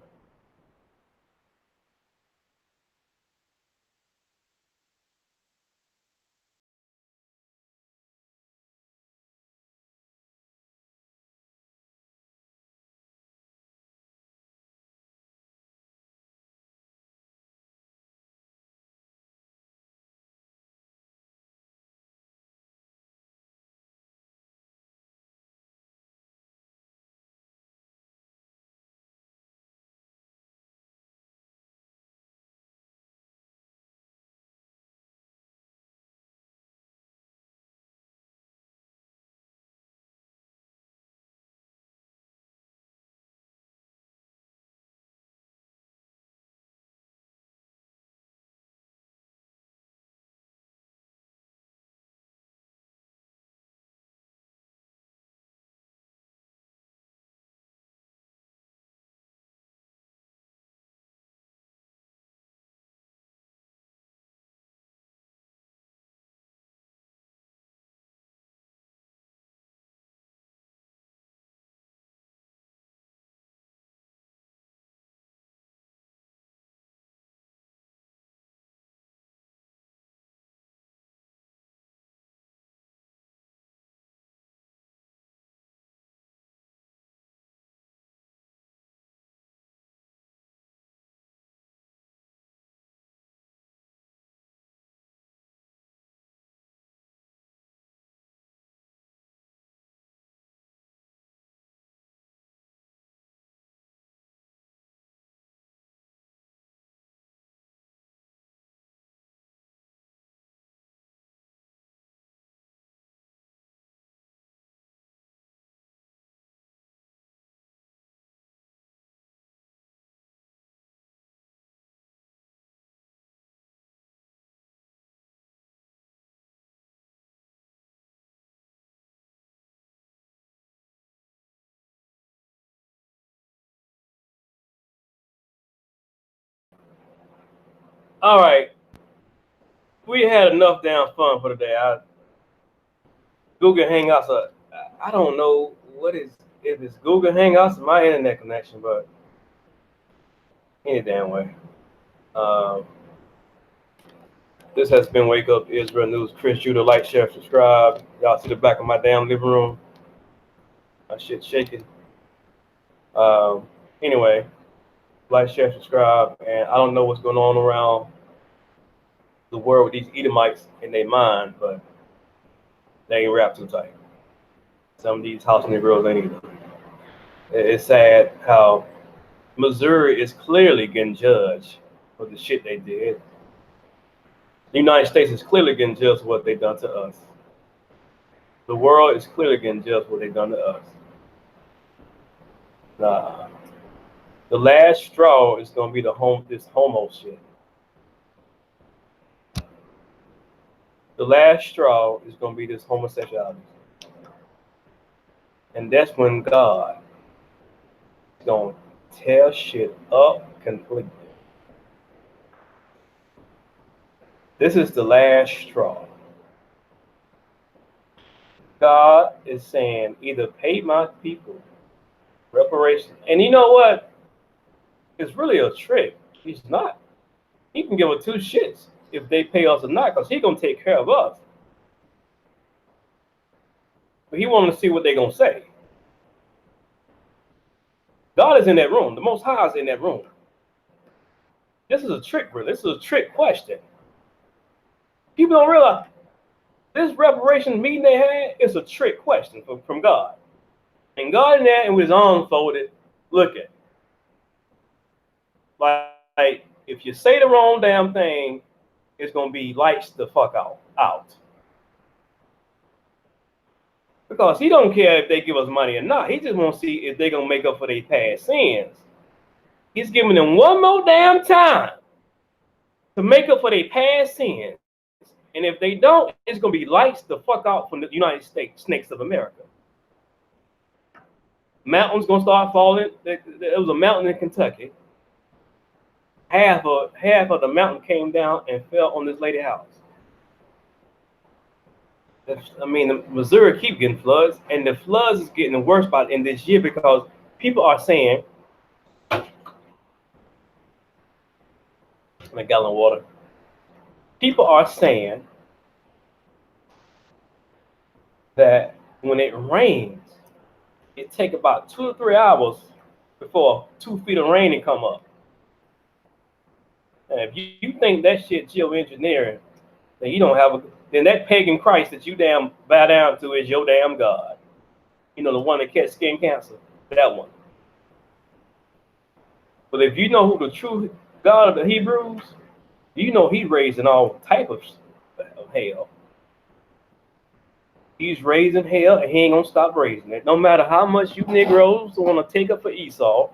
Speaker 1: All right. We had enough damn fun for today. Google Hangouts I don't know if it's Google Hangouts or my internet connection, but any damn way. This has been Wake Up Israel News. Chris Judah, like, share, subscribe. Y'all see the back of my damn living room. My shit shaking. Anyway, like, share, subscribe. And I don't know what's going on around the world with these Edomites in their mind, but they ain't wrapped too tight. Some of these house Negroes ain't either. It's sad how Missouri is clearly getting judged for the shit they did. The United States is clearly getting judged for what they done to us. The world is clearly getting judged for what they done to us. The last straw is going to be this homo shit. The last straw is going to be this homosexuality. And that's when God is going to tear shit up completely. This is the last straw. God is saying, either pay my people reparations. And you know what? It's really a trick. He's not. He can give us two shits if they pay us or not, because he's going to take care of us. But he wants to see what they're going to say. God is in that room. The Most High is in that room. This is a trick, really. This is a trick question. People don't realize this reparation meeting they had is a trick question from God. And God in there and with his arms folded, looking. Like, if you say the wrong damn thing, it's going to be lights the fuck out. Because he don't care if they give us money or not. He just want to see if they're going to make up for their past sins. He's giving them one more damn time to make up for their past sins. And if they don't, it's going to be lights the fuck out from the United States, snakes of America. Mountains going to start falling. There was a mountain in Kentucky. Half of the mountain came down and fell on this lady's house. I mean, Missouri keep getting floods, and the floods is getting worse in this year because people are saying, a gallon of water. People are saying that when it rains, it takes about 2 or 3 hours before 2 feet of rain come up. And if you think that shit geoengineering, then you don't have then that pagan Christ that you damn bow down to is your damn God. You know, the one that catch skin cancer, that one. But if you know who the true God of the Hebrews, you know he's raising all type of hell. He's raising hell, and he ain't gonna stop raising it. No matter how much you Negroes want to take up for Esau,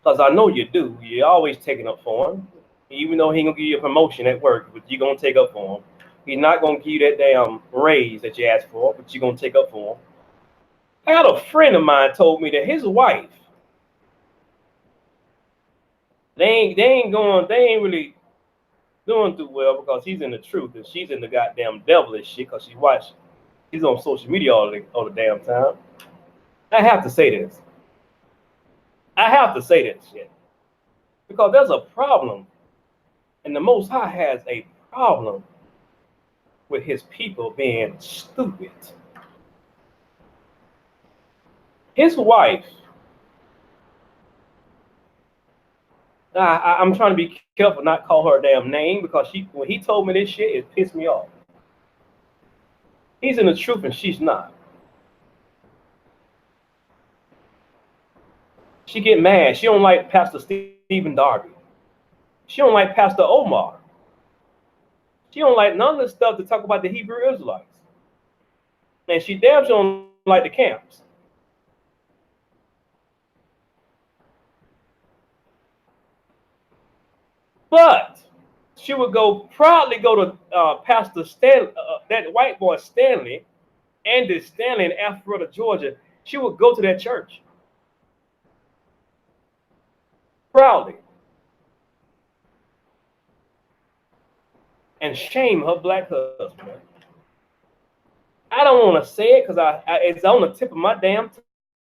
Speaker 1: because I know you do. You're always taking up for him. Even though he ain't gonna give you a promotion at work, but you're gonna take up for him. He's not gonna give you that damn raise that you asked for, but you're gonna take up for him. I had a friend of mine told me that his wife, they ain't really doing too well because he's in the truth and she's in the goddamn devilish shit because he's on social media all the damn time. I have to say this. Shit. Because there's a problem. And the Most High has a problem with his people being stupid. His wife, I'm trying to be careful not call her a damn name because when he told me this shit, it pissed me off. He's in the truth and she's not. She get mad. She don't like Pastor Stephen Darby. She don't like Pastor Omar. She don't like none of the stuff to talk about the Hebrew Israelites. And she damn sure don't like the camps. But she would proudly go to Pastor Stanley, that white boy Stanley, Andy Stanley in Alpharetta, Georgia. She would go to that church. Proudly. and shame her black husband. I don't want to say it because it's on the tip of my damn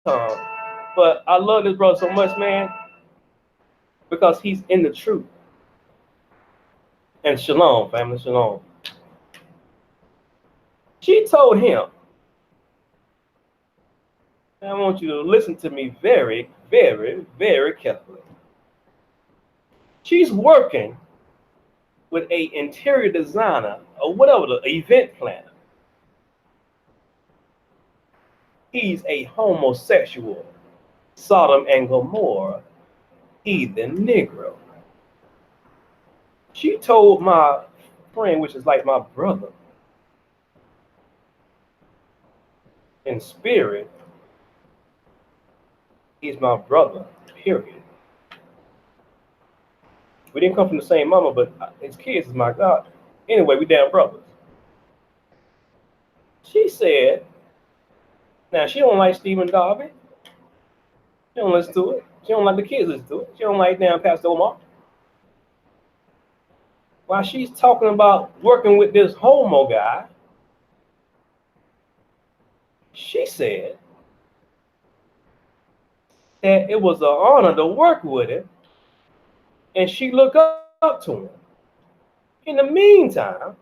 Speaker 1: tongue. But I love this brother so much, man, because he's in the truth. And shalom, family, shalom. She told him, and I want you to listen to me very, very, very carefully. She's working with an interior designer or whatever, the event planner. He's a homosexual, Sodom and Gomorrah, heathen Negro. She told my friend, which is like my brother, in spirit, he's my brother, period. We didn't come from the same mama, but his kids is my God. Anyway, we damn brothers. She said, now she don't like Stephen Darby. She don't listen to it. She don't like the kids listen to it. She don't like damn Pastor Omar. While she's talking about working with this homo guy, she said that it was an honor to work with him, and she looked up to him. In the meantime,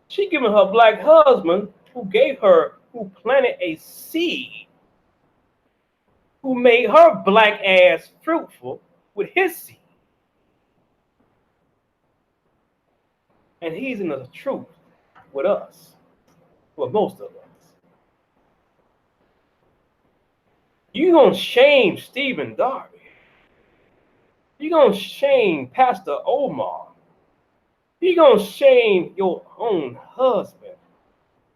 Speaker 1: she giving her black husband, who planted a seed, who made her black ass fruitful with his seed. And he's in the truth with us, with most of us. You're going to shame Stephen Darby. You're going to shame Pastor Omar. You're going to shame your own husband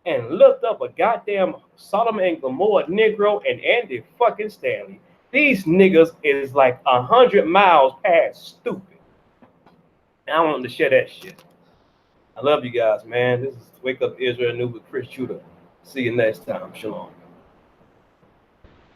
Speaker 1: and lift up a goddamn Sodom and Gomorrah Negro and Andy fucking Stanley. These niggas is like 100 miles past stupid. And I want to share that shit. I love you guys, man. This is Wake Up Israel New with Chris Judah. See you next time. Shalom.